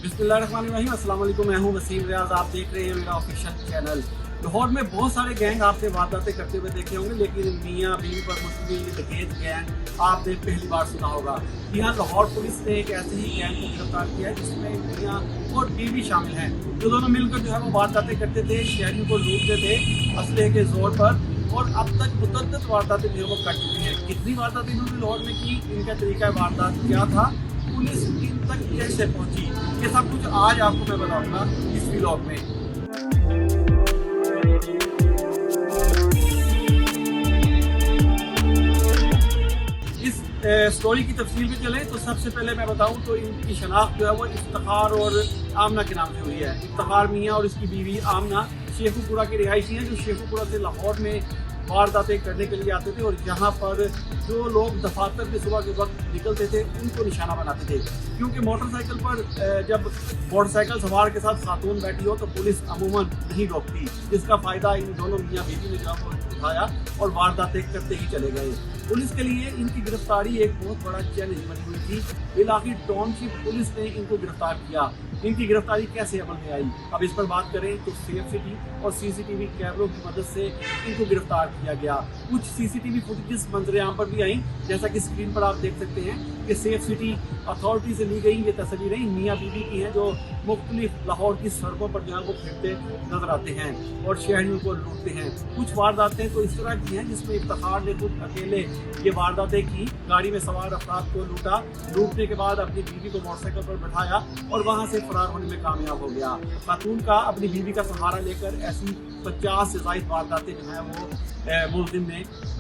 बिस्मिल्लाहिर्रहमानिर्रहीम, अस्सलाम वालेकुम। मैं हूं वसीम रियाज, आप देख रहे हैं मेरा ऑफिशियल चैनल। लाहौर में बहुत सारे गैंग आपने वारदातें करते हुए देखे होंगे, लेकिन मियाँ बीवी पर मुश्तमिल डकैत गैंग आपने पहली बार सुना होगा। यहाँ लाहौर पुलिस ने एक ऐसे ही गैंग को गिरफ्तार किया है जिसमें मियाँ और बीवी शामिल हैं, जो दोनों मिलकर जो है वो वारदातें करते थे, शहरियों को लूटते थे असलहे के जोर पर। और अब तक मुतअद्दिद वारदातें जो है वो कर चुकी हैं। कितनी वारदातें इन्होंने लाहौर में की, इनका तरीका वारदात क्या था, पुलिस इन तक कैसे पहुंची, ये सब कुछ आज आपको मैं बताऊंगा इस व्लॉग में। इस स्टोरी की तफसील में चले तो सबसे पहले मैं बताऊं तो इनकी शनाख्त जो है वो इफ्तिखार और आमना के नाम से हुई है। इफ्तिखार मियाँ और इसकी बीवी आमना शेखुपुरा के रिहायशी हैं, जो शेखुपुरा से लाहौर में वारदातें करने के लिए आते थे और यहाँ पर जो लोग दफातर के सुबह के वक्त निकलते थे उनको निशाना बनाते थे। क्योंकि मोटरसाइकिल पर जब मोटरसाइकिल सवार के साथ खातून बैठी हो तो पुलिस अमूमन नहीं रोकती, जिसका फ़ायदा इन दोनों मियाँ बीवी ने जब उठाया और वारदातें करते ही चले गए। पुलिस के लिए इनकी गिरफ्तारी एक बहुत बड़ा चैलेंज बनी हुई थी। इलाकी टाउनशिप पुलिस ने इनको गिरफ्तार किया। इनकी गिरफ्तारी कैसे अमल में आई, अब इस पर बात करें तो सेफ सिटी और सीसीटीवी कैमरों की मदद से इनको गिरफ्तार किया गया। कुछ सीसीटीवी फुटेजेस मंजर आम पर भी आई, जैसा कि स्क्रीन पर आप देख सकते हैं कि सेफ सिटी अथॉरिटी से ली गई ये तस्वीरें मियाँ बीवी की हैं, जो मुख्तलिफ लाहौर की सड़कों पर जो है वो फिरते नजर आते हैं और शहरियों को लूटते हैं। कुछ वारदातें तो इस तरह की हैं जिसमें इफ्तिखार ने खुद अकेले ये वारदातें की, गाड़ी में सवार अफराद को लूटा, लूटने के बाद अपनी बीवी को मोटरसाइकिल पर बैठाया और वहां से फरार होने में कामयाब हो गया। खातून का अपनी बीवी का सहारा लेकर ऐसी 50 से ज़ायद वारदातें जो है वो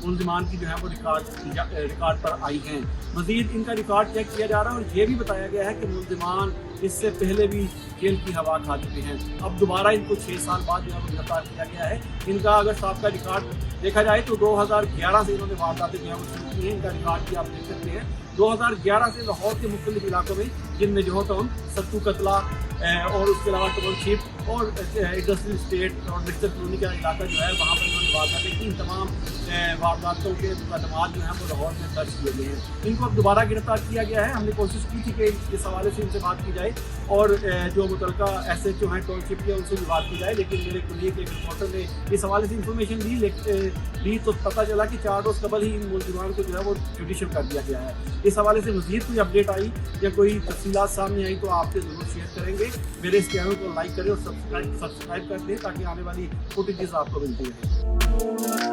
मुल्जिमान की जो है वो रिकॉर्ड पर आई हैं। मजीद इनका रिकॉर्ड चेक किया जा रहा है और ये भी बताया गया है कि मुल्जिमान इससे पहले भी जेल की हवा खा चुके हैं। अब दोबारा इनको 6 साल बाद जो है वो गिरफ्तार किया गया है। इनका अगर साहब रिकॉर्ड देखा जाए तो 2011 से इन्होंने वारदातें जो है वो शुरू की हैं। इनका रिकॉर्ड भी आप देख सकते हैं। 2011 से लाहौर के मुख्तलिफ इलाकों में, जिनमें जो टाउन, सत्तू कतला और उसके अलावा टाउनशिप और इंडस्ट्रियल स्टेट और मिक्सर कॉलोनी का इलाका जो है वहाँ पर इन्होंने वारदातें की। इन तमाम वारदातों के मुकदमात जो हैं वो लाहौर में दर्ज किए गए हैं। इनको अब दोबारा गिरफ्तार किया गया है। हमने कोशिश की थी कि इस हवाले से इनसे बात की जाए और जो मुतलका SHO हैं टाउनशिप के, उनसे भी बात की जाए, लेकिन मेरे कुलीग एक रिपोर्टर ने इस हवाले से इंफॉर्मेशन दी तो पता चला कि 4 रोज़ कबल ही इन मुल्जिमान को जो है वो जुडिशल कर दिया गया है। इस हवाले से मज़ीद कोई अपडेट आई या कोई तफसीलात सामने आई तो आपसे ज़रूर शेयर करेंगे। मेरे इस चैनल को लाइक करें और सब्सक्राइब कर दें ताकि आने वाली फुटेजेस आपको मिलती रहें।